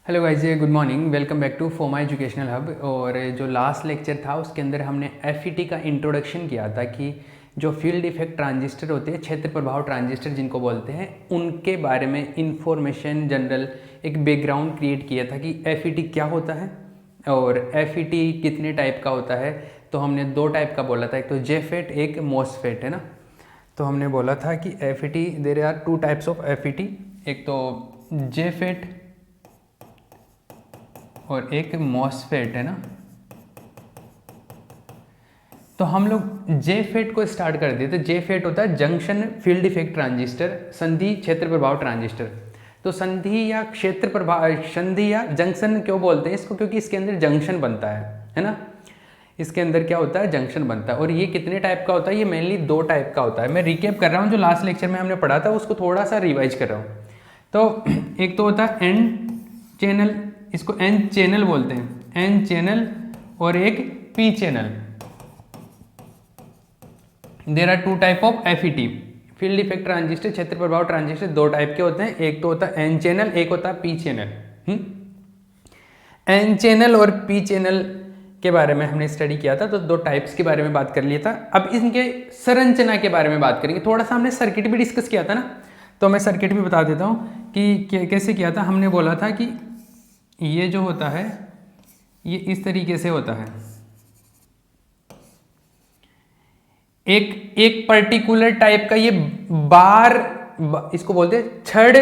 Hello guys, good morning. Welcome back to फोमा educational hub. और जो लास्ट लेक्चर था उसके अंदर हमने एफईटी का इंट्रोडक्शन किया था कि जो फील्ड इफेक्ट ट्रांजिस्टर होते हैं, क्षेत्र प्रभाव ट्रांजिस्टर जिनको बोलते हैं, उनके बारे में इंफॉर्मेशन जनरल एक बैकग्राउंड क्रिएट किया था कि एफईटी क्या होता है और एफईटी कितने टाइप का होता है। तो हमने दो टाइप का बोला था, एक तो जेफेट, एक मॉसफेट, है ना। तो हमने बोला था कि FET there are two types of FET, एक तो जेफेट और एक मॉसफेट, है ना। तो हम लोग जेफेट को स्टार्ट कर दिए। तो जेफेट होता है जंक्शन फील्ड इफेक्ट ट्रांजिस्टर, संधि क्षेत्र प्रभाव ट्रांजिस्टर। तो संधि या क्षेत्र प्रभाव, संधि या जंक्शन क्यों बोलते हैं इसको? क्योंकि इसके अंदर जंक्शन बनता है ना। इसके अंदर क्या होता है? जंक्शन बनता है। और ये कितने टाइप का होता है? ये मेनली दो टाइप का होता है। मैं रिकेप कर रहा हूँ, जो लास्ट लेक्चर में हमने पढ़ा था उसको थोड़ा सा रिवाइज कर रहा हूँ। तो एक तो होता है एन चैनल, इसको एन चैनल बोलते हैं, एन चैनल, और एक P channel. There are two type of FET, field effect transistor, क्षेत्र प्रभाव ट्रांजिस्टर। दो टाइप के होते हैं, एक तो होता है एन चैनल, एक होता है पी चैनल। एन चैनल और पी चैनल के बारे में हमने स्टडी किया था, तो दो टाइप्स के बारे में बात कर लिया था। अब इनके संरचना के बारे में बात करेंगे। थोड़ा सा हमने सर्किट भी डिस्कस किया था ना, तो मैं सर्किट भी बता देता हूँ कि कैसे किया था। हमने बोला था कि ये जो होता है ये इस तरीके से होता है। एक पर्टिकुलर टाइप का ये इसको बोलते हैं छड़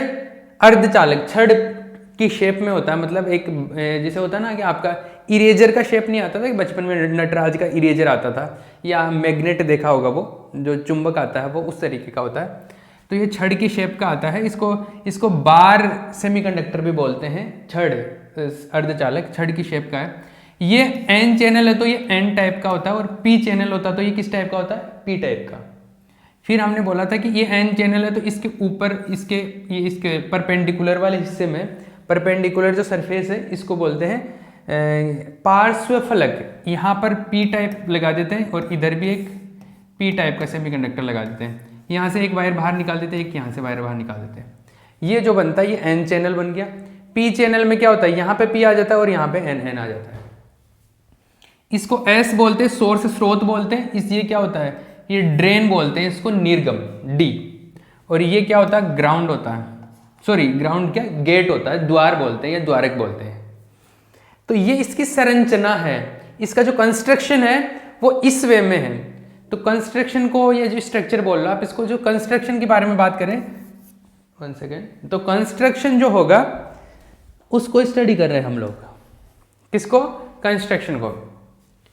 अर्धचालक, छड़ की शेप में होता है। मतलब एक जैसे होता है ना कि आपका इरेजर का शेप नहीं आता था कि बचपन में नटराज का इरेजर आता था, या मैग्नेट देखा होगा, वो जो चुंबक आता है वो उस तरीके का होता है। तो ये छड़ की शेप का आता है। इसको बार सेमीकंडक्टर भी बोलते हैं। छड़ अर्धचालक छड़ की शेप का है। ये एन चैनल है तो ये एन टाइप का होता है, और पी चैनल होता है तो ये किस टाइप का होता है? पी टाइप का। फिर हमने बोला था कि ये एन चैनल है तो इसके ऊपर इसके परपेंडिकुलर वाले हिस्से में, परपेंडिकुलर जो सरफेस है इसको बोलते हैं पार्श्व फलक। यहाँ पर पी टाइप लगा देते हैं और इधर भी एक पी टाइप का सेमीकंडक्टर लगा देते हैं। यहाँ से एक वायर बाहर निकाल देते हैं, एक यहाँ से वायर बाहर निकाल देते हैं। ये जो बनता है ये एन चैनल बन गया। पी चैनल में क्या होता है? यहाँ पे पी आ जाता है और यहाँ पे एन एन आ जाता है। इसको एस बोलते हैं, सोर्स स्रोत बोलते हैं। ये क्या होता है? ये ड्रेन बोलते हैं, इसको निर्गम डी। और ये क्या होता है? ग्राउंड होता है। सॉरी, ग्राउंड क्या, गेट होता है, द्वार बोलते हैं या द्वारक बोलते हैं। तो ये इसकी संरचना है। इसका जो कंस्ट्रक्शन है वो इस वे में है। तो कंस्ट्रक्शन को, ये जो स्ट्रक्चर बोल रहा, आप इसको जो कंस्ट्रक्शन के बारे में बात करें, 1 सेकेंड, तो कंस्ट्रक्शन जो होगा उसको स्टडी कर रहे हैं हम लोग। किसको? कंस्ट्रक्शन को।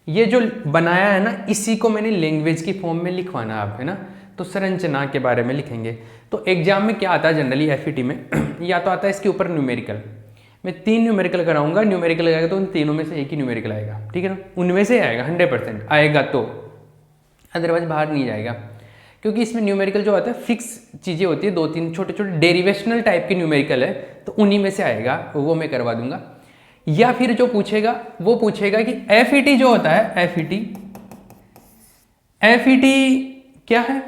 ये जो बनाया है ना, इसी को मैंने लैंग्वेज की फॉर्म में लिखवाना है आप, है ना। तो संरचना के बारे में लिखेंगे। तो एग्जाम में क्या आता है जनरली एफईटी में? या तो आता है इसके ऊपर न्यूमेरिकल। मैं 3 न्यूमेरिकल कराऊंगा, न्यूमेरिकल आएगा तो उन तीनों में से एक ही न्यूमेरिकल आएगा, ठीक है ना। उनमें से आएगा, 100% आएगा, तो अदरवाइज बाहर नहीं जाएगा। क्योंकि इसमें न्यूमेरिकल जो आता है फिक्स चीज़ें होती है, 2-3 छोटे छोटे डेरिवेशनल टाइप के न्यूमेरिकल है, तो उन्हीं में से आएगा, वो मैं करवा दूंगा। या फिर जो पूछेगा वो पूछेगा कि एफईटी जो होता है, एफईटी क्या है,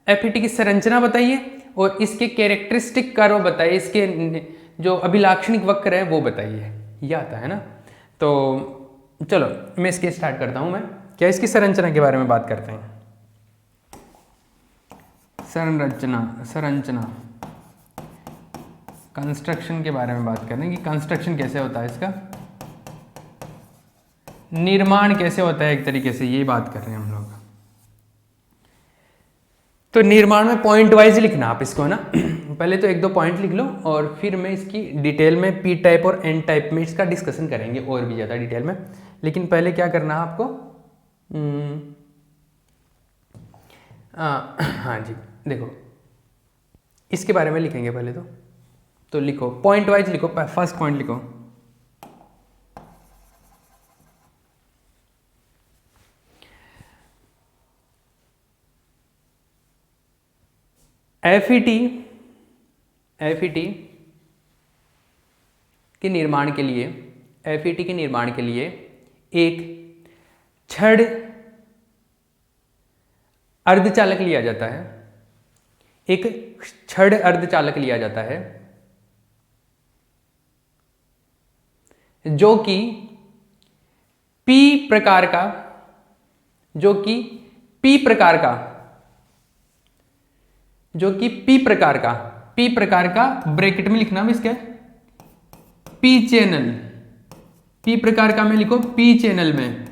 एफईटी की संरचना बताइए और इसके कैरेक्टरिस्टिक कर्व बताइए, इसके जो अभिलाक्षणिक वक्र है वो बताइए। यह आता है ना। तो चलो मैं इसके स्टार्ट करता हूं। मैं क्या इसकी संरचना के बारे में बात करते हैं। संरचना कंस्ट्रक्शन के बारे में बात करें कि कंस्ट्रक्शन कैसे होता है, इसका निर्माण कैसे होता है, एक तरीके से यही बात कर रहे हैं हम लोग। तो निर्माण में पॉइंट वाइज लिखना आप इसको, है ना। पहले तो 1-2 पॉइंट लिख लो और फिर मैं इसकी डिटेल में पी टाइप और एन टाइप में इसका डिस्कशन करेंगे और भी ज़्यादा डिटेल में। लेकिन पहले क्या करना है आपको? हाँ जी, देखो इसके बारे में लिखेंगे पहले तो लिखो पॉइंट वाइज लिखो। फर्स्ट पॉइंट लिखो, एफईटी के निर्माण के लिए, एफईटी के निर्माण के लिए एक छड़ अर्धचालक लिया जाता है। एक छड़ अर्धचालक लिया जाता है। जो कि पी प्रकार का, जो कि पी प्रकार का, जो कि पी प्रकार का, पी प्रकार का ब्रैकेट में लिखना इसके पी चैनल, पी प्रकार का में लिखो पी चैनल में,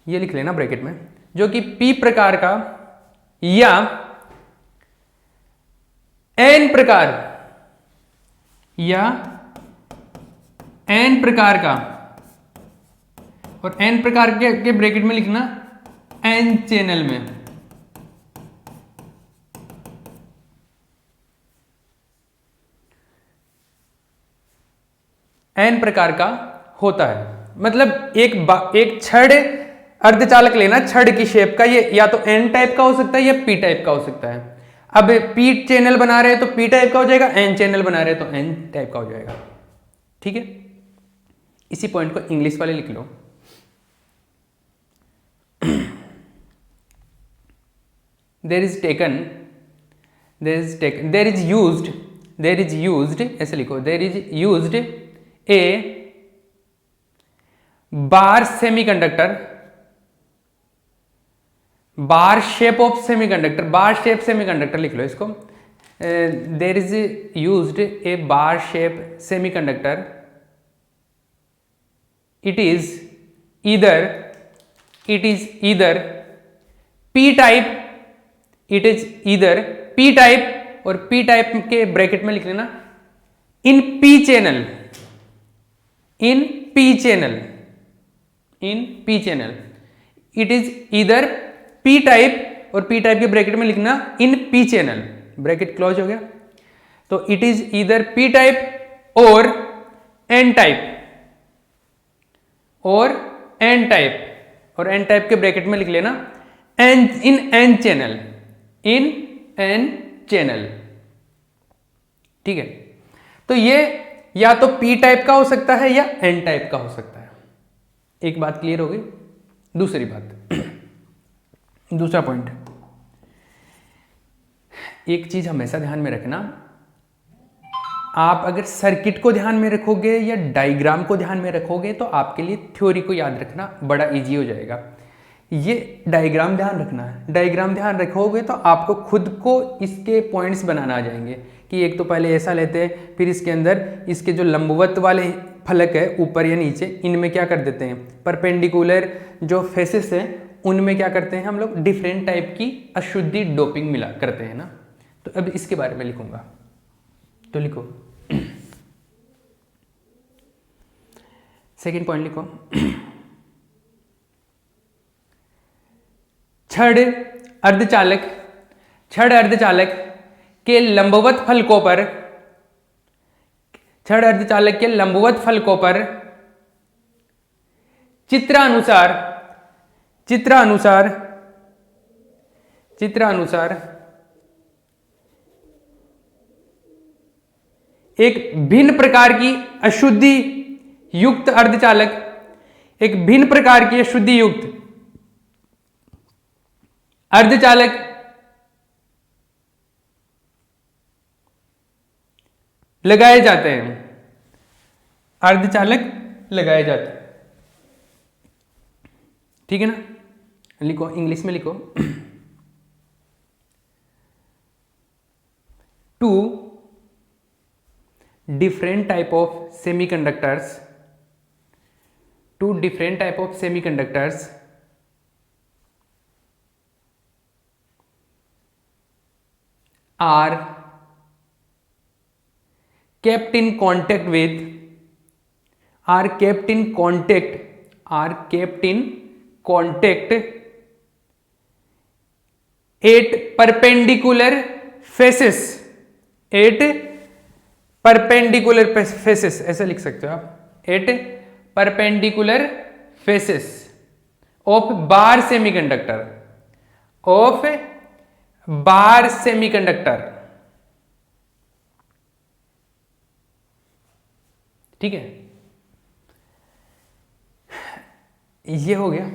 ये लिख लेना ब्रैकेट में, जो कि पी प्रकार का या एन प्रकार, या एन प्रकार का, और एन प्रकार के ब्रैकेट में लिखना एन चैनल में, एन प्रकार का होता है। मतलब एक छड़ अर्धचालक लेना, छड़ की शेप का, ये या तो एन टाइप का हो सकता है या पी टाइप का हो सकता है। अब पी चैनल बना रहे हैं तो पी टाइप का हो जाएगा, एन चैनल बना रहे हैं तो एन टाइप का हो जाएगा। ठीक है, इसी पॉइंट को इंग्लिश वाले लिख लो। there is used ऐसे लिखो, there is used a bar semiconductor, bar shape of semiconductor, bar shape semiconductor लिख लो इसको। There is used a bar shape semiconductor, it is either P type, it is either P type, और P type के bracket में लिख लेना in P channel, in P channel, in P channel, it is either P type, और P type के bracket में लिखना in P channel, bracket close हो गया। तो it is either P type और एन टाइप, और एन टाइप, और एन टाइप के ब्रैकेट में लिख लेना N, in N channel, in N channel. ठीक है, तो ये या तो पी टाइप का हो सकता है या एन टाइप का हो सकता है। एक बात क्लियर हो गई। दूसरी बात, दूसरा पॉइंट, एक चीज हमेशा ध्यान में रखना, आप अगर सर्किट को ध्यान में रखोगे या डायग्राम को ध्यान में रखोगे तो आपके लिए थ्योरी को याद रखना बड़ा इजी हो जाएगा। ये डायग्राम ध्यान रखना है, डायग्राम ध्यान रखोगे तो आपको खुद को इसके पॉइंट्स बनाना आ जाएंगे कि एक तो पहले ऐसा लेते हैं, फिर इसके अंदर इसके जो लंबवत वाले फलक है ऊपर या नीचे, इनमें क्या कर देते हैं, परपेंडिकुलर जो फेसेस हैं उनमें क्या करते हैं हम लोग, डिफरेंट टाइप की अशुद्धि डोपिंग मिला करते हैं ना। तो अब इसके बारे में लिखूंगा, तो लिखो सेकेंड पॉइंट लिखो, छड़ अर्धचालक के लंबवत फलकों पर, छड़ अर्धचालक के लंबवत फलकों पर चित्रानुसार एक भिन्न प्रकार की अशुद्धि युक्त अर्धचालक, एक भिन्न प्रकार की अशुद्धि युक्त अर्धचालक लगाए जाते हैं, अर्धचालक लगाए जाते हैं। ठीक है ना, लिखो इंग्लिश में लिखो, to different type of semiconductors, two different type of semiconductors are kept in contact with, are kept in contact at perpendicular faces, at perpendicular faces, ऐसे लिख सकते हो आप, at perpendicular faces of bar semiconductor, of bar semiconductor. ठीक है, ये हो गया,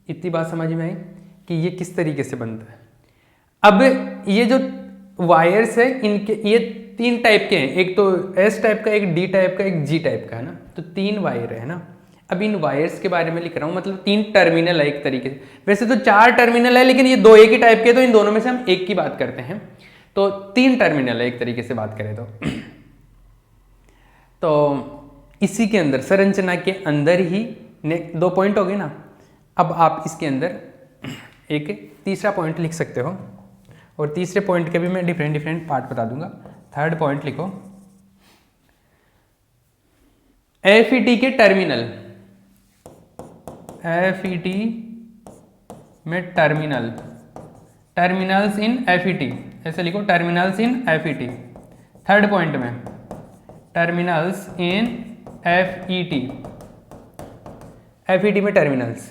इतनी बात समझ में आई कि ये किस तरीके से बनता है। अब ये जो वायर्स है, इनके ये तीन टाइप के हैं, एक तो एस टाइप का, एक डी टाइप का, एक जी टाइप का, है ना। तो 3 वायर है ना। अब इन वायर्स के बारे में लिख रहा हूँ, मतलब 3 टर्मिनल है एक तरीके से। वैसे तो 4 टर्मिनल है, लेकिन ये 2 एक ही टाइप के, तो इन दोनों में से हम एक की बात करते हैं। तो 3 टर्मिनल है एक तरीके से बात करें तो इसी के अंदर, संरचना के अंदर ही 2 पॉइंट हो गए ना। अब आप इसके अंदर एक तीसरा पॉइंट लिख सकते हो, और तीसरे पॉइंट के भी मैं डिफरेंट पार्ट बता दूंगा। थर्ड पॉइंट लिखो, FET के टर्मिनल, FET में टर्मिनल, टर्मिनल्स इन FET, ऐसे लिखो terminals in FET। Third point में टर्मिनल्स इन FET, FET में टर्मिनल्स,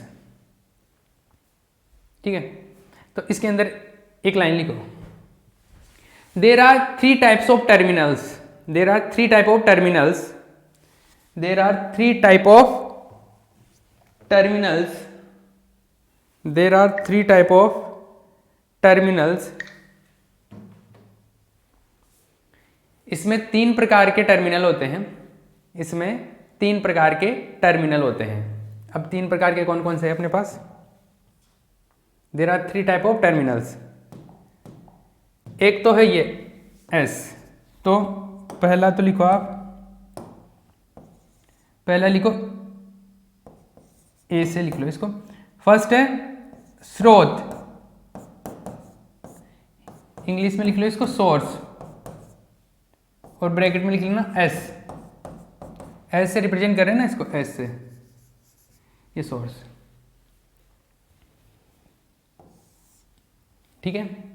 ठीक है। तो इसके अंदर एक लाइन लिखो, there are 3 types of terminals, there are 3 type of terminals, there are 3 type of terminals, there are 3 type of terminals. इसमें 3 प्रकार के टर्मिनल होते हैं, इसमें 3 प्रकार के टर्मिनल होते हैं। अब 3 प्रकार के कौन कौन से हैं अपने पास? There are 3 type of terminals. एक तो है ये एस, तो पहला तो लिखो आप, पहला लिखो ए से लिख लो इसको। फर्स्ट है स्रोत, इंग्लिश में लिख लो इसको सोर्स, और ब्रैकेट में लिख लेना एस, एस से रिप्रेजेंट कर रहे हैं ना इसको, एस से, ये सोर्स, ठीक है।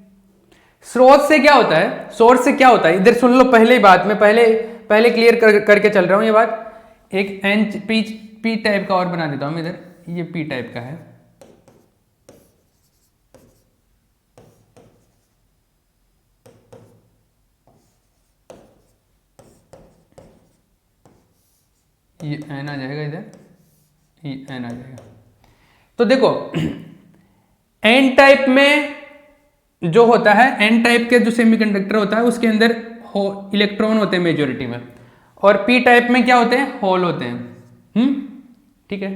स्रोत से क्या होता है, सोर्स से क्या होता है, इधर सुन लो पहले ही बात, मैं पहले क्लियर करके चल रहा हूं ये बात। एक एन पी टाइप का और बना देता हूं मैं इधर, ये पी टाइप का है, ये एन आ जाएगा इधर, ये एन आ जाएगा। तो देखो एन टाइप में जो होता है, एन टाइप के जो सेमीकंडक्टर होता है उसके अंदर इलेक्ट्रॉन होते हैं मेजोरिटी में, और पी टाइप में क्या होते हैं, होल होते हैं, ठीक है।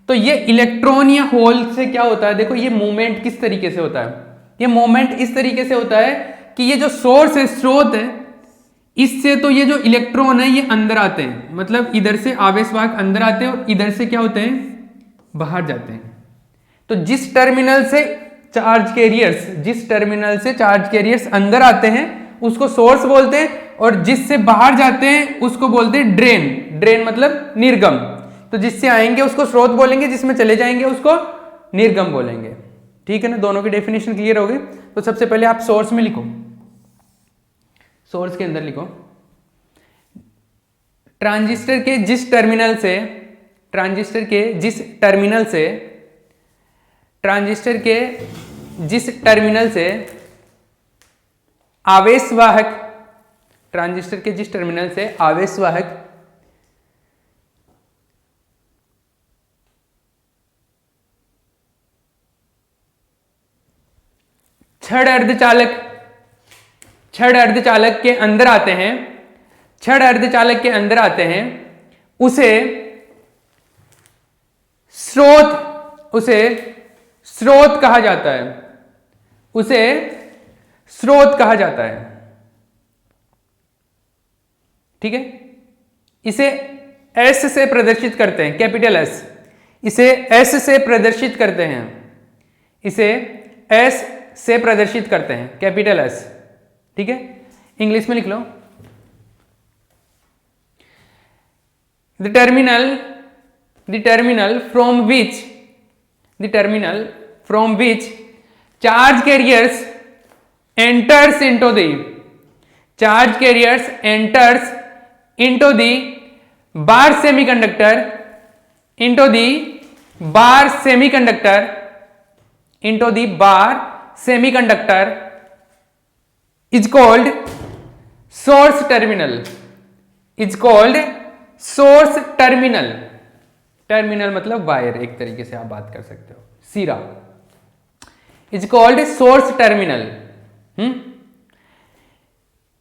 तो ये इलेक्ट्रॉन या होल से क्या होता है, देखो ये मूवमेंट किस तरीके से होता है, ये मूवमेंट इस तरीके से होता है कि ये जो सोर्स है, स्रोत है, इससे तो ये जो इलेक्ट्रॉन है ये अंदर आते हैं, मतलब इधर से आवेशवाहक अंदर आते हैं, और इधर से क्या होते हैं, बाहर जाते हैं। तो जिस टर्मिनल से चार्ज कैरियर्स, जिस टर्मिनल से चार्ज कैरियर्स अंदर आते हैं उसको सोर्स बोलते हैं, और जिससे बाहर जाते हैं उसको बोलते हैं ड्रेन, ड्रेन मतलब निर्गम। तो जिससे आएंगे उसको स्रोत बोलेंगे, जिसमें चले जाएंगे उसको निर्गम बोलेंगे, ठीक है ना। दोनों की डेफिनेशन क्लियर हो गई। तो सबसे पहले आप सोर्स में लिखो, सोर्स के अंदर लिखो, ट्रांजिस्टर के जिस टर्मिनल से, ट्रांजिस्टर के जिस टर्मिनल से, ट्रांजिस्टर के जिस टर्मिनल से आवेशवाहक, ट्रांजिस्टर के जिस टर्मिनल से आवेशवाहक छड़ अर्धचालक, छड़ अर्धचालक के अंदर आते हैं, छड़ अर्धचालक के अंदर आते हैं, उसे स्रोत, उसे स्रोत कहा जाता है, उसे स्रोत कहा जाता है, ठीक है। इसे एस से प्रदर्शित करते हैं, कैपिटल एस, इसे एस से प्रदर्शित करते हैं, इसे एस से प्रदर्शित करते हैं, कैपिटल एस, ठीक है। इंग्लिश में लिख लो, the terminal from which, the terminal from which charge carriers enters into the, charge carriers enters into the bar semiconductor, into the bar semiconductor, into the bar semiconductor is called source terminal, is called source terminal, terminal मतलब wire, एक तरीके से आप बात कर सकते हो, सिरा, is called source terminal.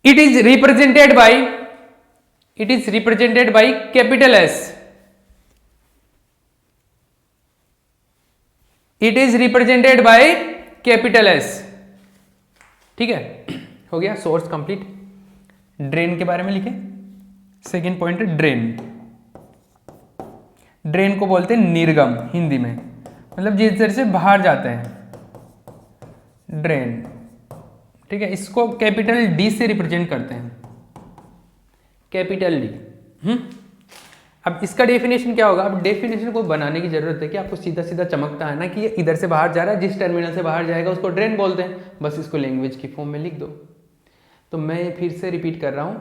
It is represented by capital S. It is represented by capital S. ठीक है, हो गया सोर्स कंप्लीट। ड्रेन के बारे में लिखे। सेकेंड पॉइंट है ड्रेन। ड्रेन को बोलते हैं निर्गम हिंदी में, मतलब जिस तरह से बाहर जाते हैं, ड्रेन। ठीक है, इसको कैपिटल डी से रिप्रेजेंट करते हैं, कैपिटल डी। अब इसका डेफिनेशन क्या होगा? अब डेफिनेशन को बनाने की जरूरत है कि आपको सीधा सीधा चमकता है ना कि ये इधर से बाहर जा रहा है, जिस टर्मिनल से बाहर जाएगा उसको ड्रेन बोलते हैं, बस इसको लैंग्वेज की फॉर्म में लिख दो। तो मैं फिर से रिपीट कर रहा हूं,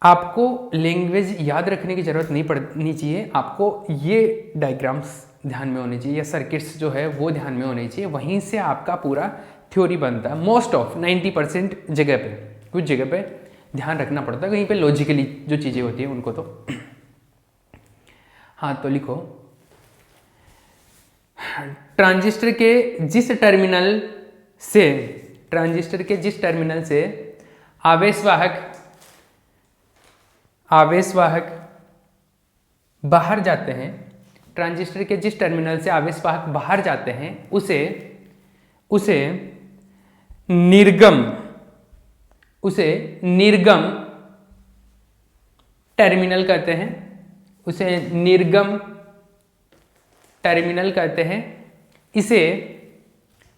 आपको लैंग्वेज याद रखने की जरूरत नहीं पड़नी चाहिए, आपको ये डायग्राम्स ध्यान में होने चाहिए या सर्किट्स जो है वो ध्यान में होने चाहिए, वहीं से आपका पूरा थ्योरी बनता है। मोस्ट ऑफ 90% जगह पे, कुछ जगह पे ध्यान रखना पड़ता है, कहीं पे लॉजिकली जो चीज़ें होती हैं उनको तो हाँ, तो लिखो ट्रांजिस्टर के जिस टर्मिनल से आवेशवाहक बाहर जाते हैं, ट्रांजिस्टर के जिस टर्मिनल से आवेशवाहक बाहर जाते हैं उसे निर्गम टर्मिनल कहते हैं, उसे निर्गम टर्मिनल कहते हैं,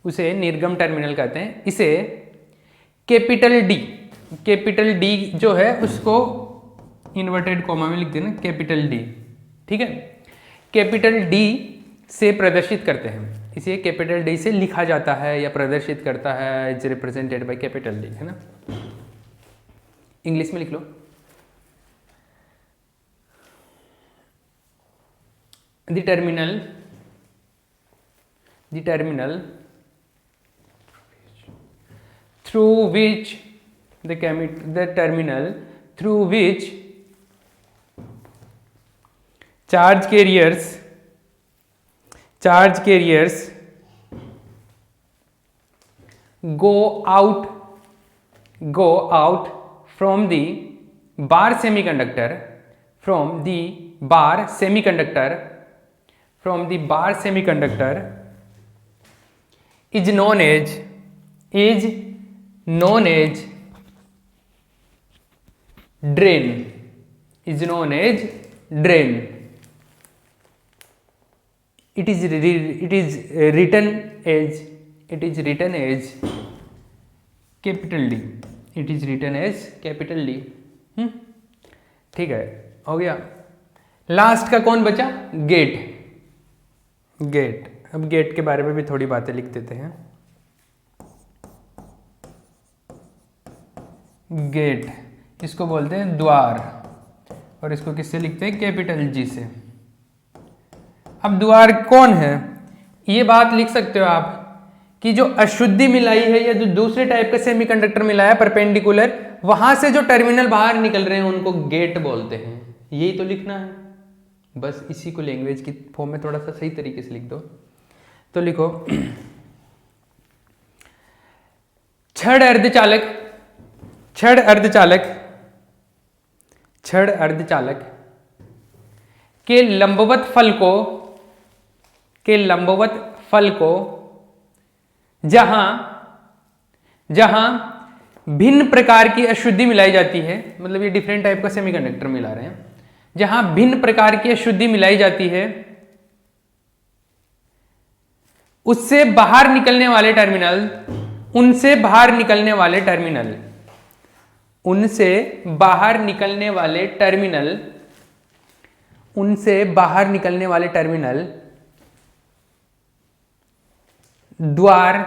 उसे निर्गम टर्मिनल कहते हैं। इसे कैपिटल डी जो है उसको इन्वर्टेड कॉमा में लिख देना, कैपिटल डी। ठीक है, कैपिटल डी से प्रदर्शित करते हैं, इसे कैपिटल डी से लिखा जाता है या प्रदर्शित करता है, is represented by capital D, है ना। इंग्लिश में लिख लो। The terminal through which charge carriers go out from the bar semiconductor is known as drain. It is written as capital D. ठीक है, हो गया। लास्ट का कौन बचा? गेट। अब गेट के बारे में भी थोड़ी बातें लिख देते हैं। गेट इसको बोलते हैं द्वार, और इसको किससे लिखते हैं? कैपिटल जी से। अब द्वार कौन है? ये बात लिख सकते हो आप कि जो अशुद्धि मिलाई है या जो दूसरे टाइप का सेमीकंडक्टर मिलाया है परपेंडिकुलर, वहां से जो टर्मिनल बाहर निकल रहे हैं उनको गेट बोलते हैं। यही तो लिखना है, बस इसी को लैंग्वेज की फॉर्म में थोड़ा सा सही तरीके से लिख दो। तो लिखो क्षण अर्धचालक के लंबवत फल को जहां भिन्न प्रकार की अशुद्धि मिलाई जाती है, मतलब ये डिफरेंट टाइप का सेमीकंडक्टर मिला रहे हैं, जहां भिन्न प्रकार की अशुद्धि मिलाई जाती है, उनसे बाहर निकलने वाले टर्मिनल द्वार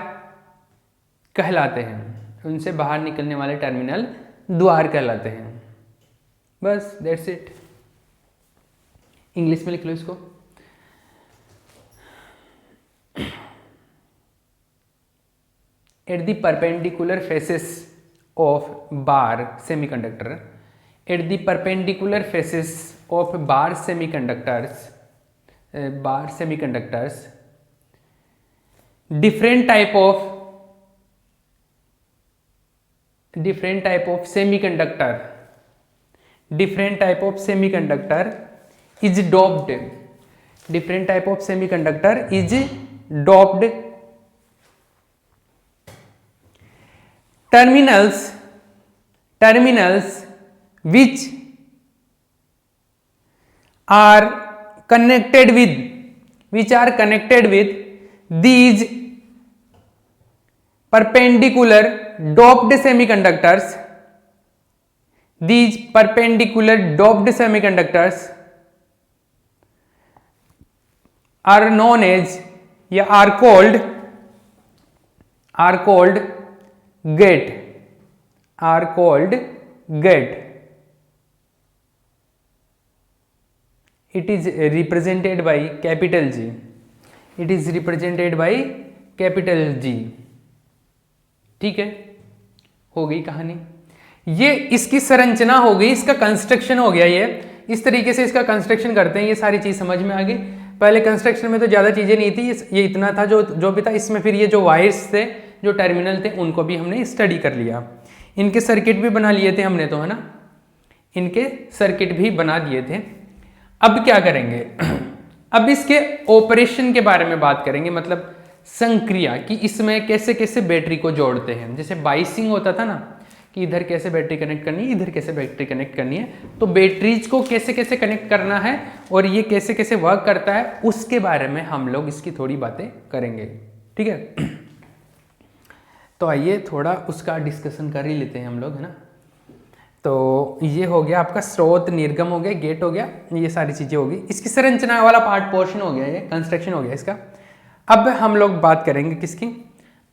कहलाते हैं। उनसे बाहर निकलने वाले टर्मिनल द्वार कहलाते हैं। बस दैट्स इट। इंग्लिश में लिख लो इसको। At the perpendicular faces of bar semiconductors, different type of different type of semiconductor, different type of semiconductor is doped, different type of semiconductor is doped. Terminals which are connected with these perpendicular doped semiconductors, these perpendicular doped semiconductors are known as या are called gate, are called gate. It is represented by capital G, it is represented by capital G. ठीक है, हो गई कहानी। ये इसकी संरचना हो गई, इसका कंस्ट्रक्शन हो गया। ये इस तरीके से इसका कंस्ट्रक्शन करते हैं, ये सारी चीज समझ में आ गई। पहले कंस्ट्रक्शन में तो ज़्यादा चीज़ें नहीं थी, ये इतना था जो भी था। इसमें फिर ये जो वायर्स थे, जो टर्मिनल थे, उनको भी हमने स्टडी कर लिया। इनके सर्किट भी बना लिए थे हमने तो, है ना, इनके सर्किट भी बना दिए थे। अब क्या करेंगे, अब इसके ऑपरेशन के बारे में बात करेंगे, मतलब संक्रिया, कि इसमें कैसे कैसे बैटरी को जोड़ते हैं। जैसे बाइसिंग होता था ना, कि इधर कैसे बैटरी कनेक्ट करनी है, इधर कैसे बैटरी कनेक्ट करनी है, तो बैटरीज को कैसे कैसे कनेक्ट करना है और ये कैसे कैसे वर्क करता है, उसके बारे में हम लोग इसकी थोड़ी बातें करेंगे। ठीक है, तो आइए थोड़ा उसका डिस्कशन कर ही लेते हैं हम लोग, है ना। तो ये हो गया आपका स्रोत, निर्गम हो गया, गेट हो गया, ये सारी चीज़ें होगी। इसकी संरचना वाला पार्ट पोर्शन हो गया, ये कंस्ट्रक्शन हो गया इसका। अब हम लोग बात करेंगे किसकी,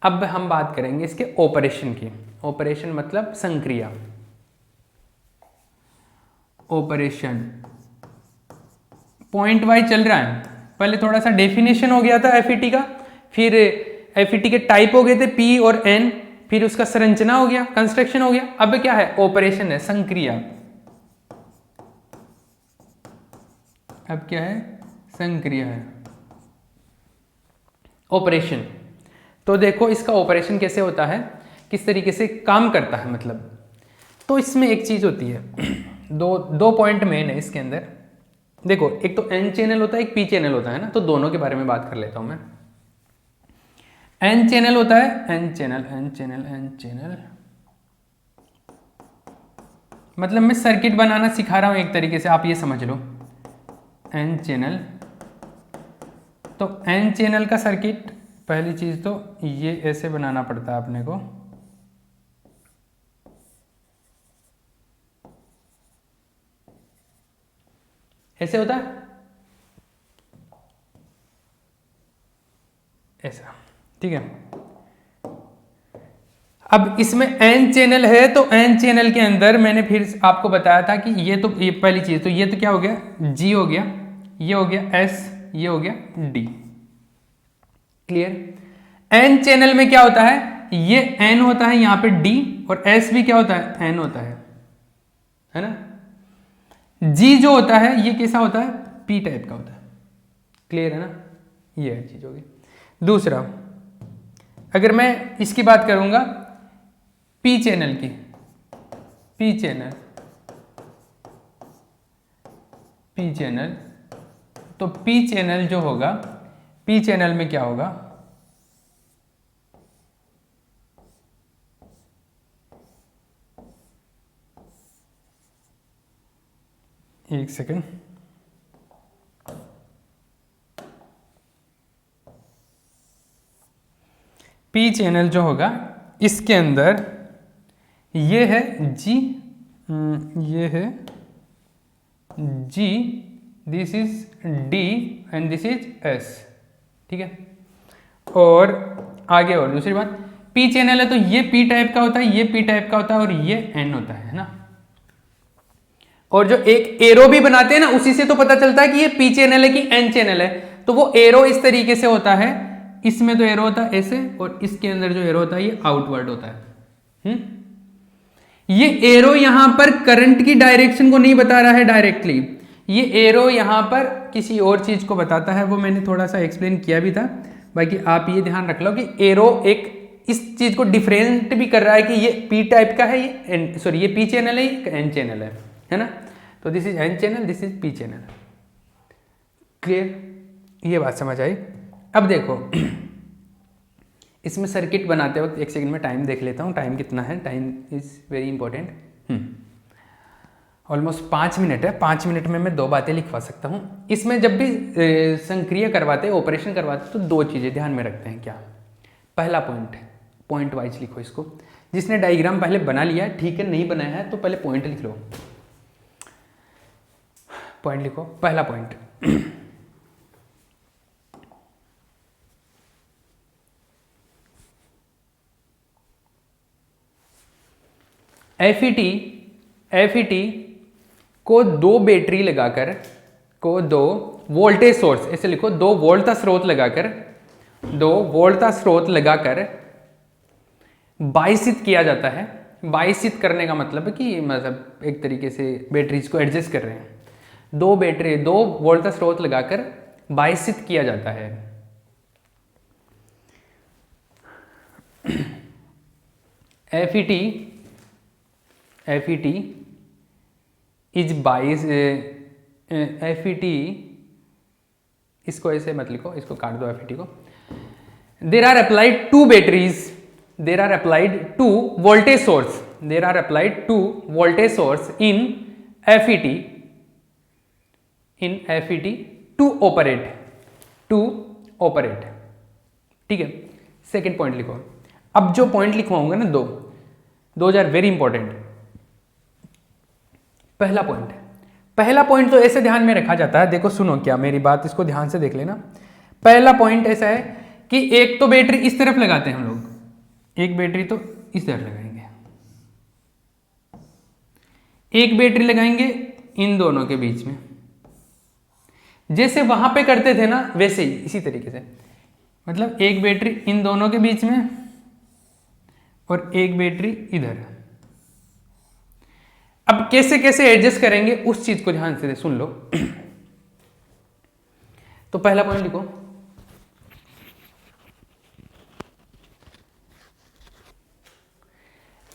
अब हम बात करेंगे इसके ऑपरेशन की। ऑपरेशन मतलब संक्रिया, ऑपरेशन पॉइंट वाइज चल रहा है। पहले थोड़ा सा डेफिनेशन हो गया था एफईटी का, फिर एफईटी के टाइप हो गए थे पी और एन, फिर उसका संरचना हो गया, कंस्ट्रक्शन हो गया। अब क्या है, ऑपरेशन है, संक्रिया। अब क्या है, संक्रिया है, ऑपरेशन। तो देखो इसका ऑपरेशन कैसे होता है, किस तरीके से काम करता है, मतलब तो इसमें एक चीज होती है, दो पॉइंट मेन है इसके अंदर। देखो एक तो एन चैनल होता है, एक पी चैनल होता है ना, तो दोनों के बारे में बात कर लेता हूं मैं। एन चैनल होता है, एन चैनल मतलब मैं सर्किट बनाना सिखा रहा हूं एक तरीके से, आप ये समझ लो। एन चैनल, तो एन चैनल का सर्किट, पहली चीज तो ये ऐसे बनाना पड़ता है अपने को, ऐसे होता है, ऐसा, ठीक है। अब इसमें एन चैनल है, तो एन चैनल के अंदर मैंने फिर आपको बताया था कि ये तो ये पहली चीज, तो ये तो क्या हो गया, जी हो गया, ये हो गया एस, ये हो गया डी। क्लियर। एन चैनल में क्या होता है, ये एन होता है यहाँ पे डी, और एस भी क्या होता है, एन होता है ना। जी जो होता है ये कैसा होता है, पी टाइप का होता है। क्लियर है ना, ये चीज होगी। दूसरा, अगर मैं इसकी बात करूंगा पी चैनल की, पी चैनल, तो पी चैनल जो होगा, पी चैनल में क्या होगा, एक सेकंड, पी चैनल जो होगा इसके अंदर ये है जी, ये है जी, this is D and this is S. ठीक है, और आगे और दूसरी बात, पी चैनल है तो ये पी टाइप का होता है, ये पी टाइप का होता है, और ये एन होता है ना। और जो एक एरो भी बनाते हैं ना, उसी से तो पता चलता है कि ये पी चैनल है कि एन चैनल है। तो वो एरो इस तरीके से होता है, इसमें तो एरो होता है ऐसे, और इसके अंदर जो एरो होता है ये आउटवर्ड होता है। ये एरो यहां पर करंट की डायरेक्शन को नहीं बता रहा है डायरेक्टली, ये एरो यहां पर किसी और चीज को बताता है, वो मैंने थोड़ा सा एक्सप्लेन किया भी था। बाकी आप ये ध्यान रख लो कि एरो एक इस चीज को डिफरेंट भी कर रहा है कि ये पी टाइप का है, ये सॉरी ये पी चैनल है, ये एन चैनल है ना। तो this is an channel, this is P channel. Clear, ये बात समझ आई। अब देखो इसमें सर्किट बनाते वक्त एक सेकंड में टाइम देख लेता हूँ, टाइम कितना है। Time is very important. Almost 5 minute है, 5 मिनट में मैं 2 बातें लिखवा सकता हूँ। इसमें जब भी संक्रिया करवाते हैं, ऑपरेशन करवाते हैं, तो 2 चीज़ें ध्यान में रखते हैं। क्या? पहला पॉइंट वाइज लिखो इसको। जिसने डायग्राम पहले बना लिया ठीक है, नहीं बनाया है तो पहले पॉइंट लिख लो। पॉइंट लिखो। पहला पॉइंट, एफईटी को 2 बैटरी लगाकर, को 2 वोल्टेज सोर्स, ऐसे लिखो, 2 वोल्ट का स्रोत लगाकर, 2 वोल्ट का स्रोत लगाकर बायसित किया जाता है। बायसित करने का मतलब है कि मतलब एक तरीके से बैटरीज को एडजस्ट कर रहे हैं। 2 वोल्ट का स्रोत लगाकर बायसित किया जाता है। FET इज बाइस, FET, इसको ऐसे मत लिखो, इसको काट दो FET को। There are applied 2 batteries, there are applied 2 voltage source, there are applied 2 voltage source in FET to operate. ठीक है, सेकेंड पॉइंट लिखो। अब जो पॉइंट लिखवाऊंगा ना, 2 आर वेरी इंपॉर्टेंट। पहला पॉइंट तो ऐसे ध्यान में रखा जाता है, देखो सुनो क्या, मेरी बात इसको ध्यान से देख लेना। पहला पॉइंट ऐसा है कि एक तो बैटरी इस तरफ लगाते हैं हम लोग, एक बैटरी तो इस तरफ लगाएंगे, एक बैटरी लगाएंगे इन दोनों के बीच में, जैसे वहां पे करते थे ना वैसे ही, इसी तरीके से। मतलब एक बैटरी इन दोनों के बीच में और एक बैटरी इधर। अब कैसे कैसे एडजस्ट करेंगे उस चीज को ध्यान से सुन लो। तो पहला पॉइंट लिखो,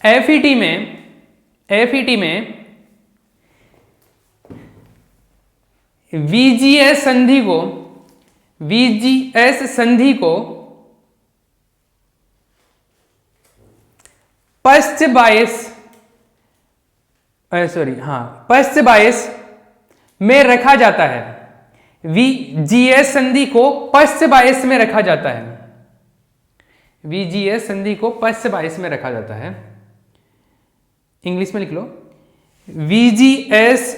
FET में VGS संधि को पश्च बायस में रखा जाता है। VGS संधि को पश्च बायस में रखा जाता है। VGS संधि को पश्च बायस में रखा जाता है। इंग्लिश में लिख लो, VGS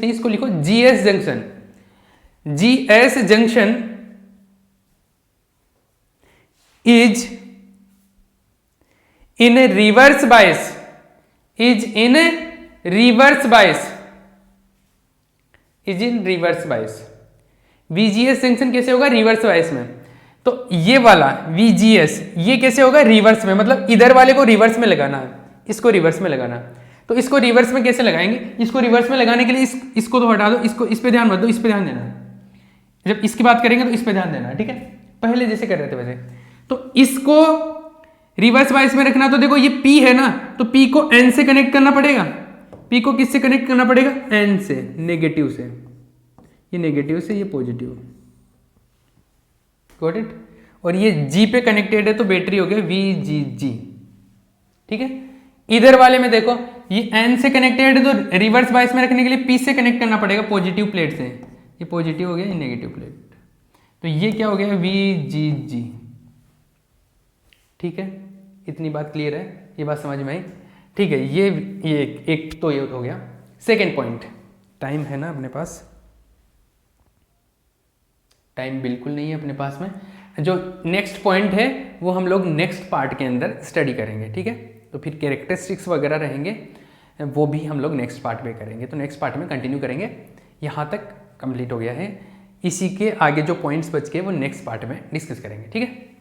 नहीं, इसको लिखो GS junction is in reverse bias, VGS junction कैसे होगा? रिवर्स बायस में। तो ये वाला VGS ये कैसे होगा? रिवर्स में, मतलब इधर वाले को रिवर्स में लगाना है, इसको रिवर्स में लगाना। तो इसको रिवर्स में कैसे लगाएंगे? इसको रिवर्स में लगाने के लिए इसको तो हटा दो, इसको इस पे ध्यान मत दो, इस पे ध्यान देना। जब इसकी बात करेंगे तो इस पे ध्यान देना, ठीक है, पहले जैसे कर रहे थे वैसे। तो इसको रिवर्स बायस में रखना, तो देखो ये P है ना, तो P को N से कनेक्ट करना पड़ेगा। P को किससे कनेक्ट करना पड़ेगा? N से, नेगेटिव से। ये नेगेटिव से, ये पॉजिटिव। Got it? और ये G पे कनेक्टेड है तो बैटरी हो गया VGG। ठीक है, इधर वाले में देखो ये N से कनेक्टेड है तो रिवर्स बायस में रखने के लिए P से कनेक्ट करना पड़ेगा, पॉजिटिव प्लेट से। ये पॉजिटिव हो गया, ये नेगेटिव प्लेट। तो ये क्या हो गया? VGG। ठीक है, इतनी बात क्लियर है, ये बात समझ में आई? ठीक है, ये एक तो ये हो गया। सेकेंड पॉइंट, टाइम है ना अपने पास? टाइम बिल्कुल नहीं है अपने पास में। जो नेक्स्ट पॉइंट है वो हम लोग नेक्स्ट पार्ट के अंदर स्टडी करेंगे, ठीक है। तो फिर कैरेक्टरिस्टिक्स वगैरह रहेंगे, वो भी हम लोग नेक्स्ट पार्ट में करेंगे। तो नेक्स्ट पार्ट में कंटिन्यू करेंगे। यहाँ तक कंप्लीट हो गया है, इसी के आगे जो पॉइंट्स बच के वो नेक्स्ट पार्ट में डिस्कस करेंगे, ठीक है।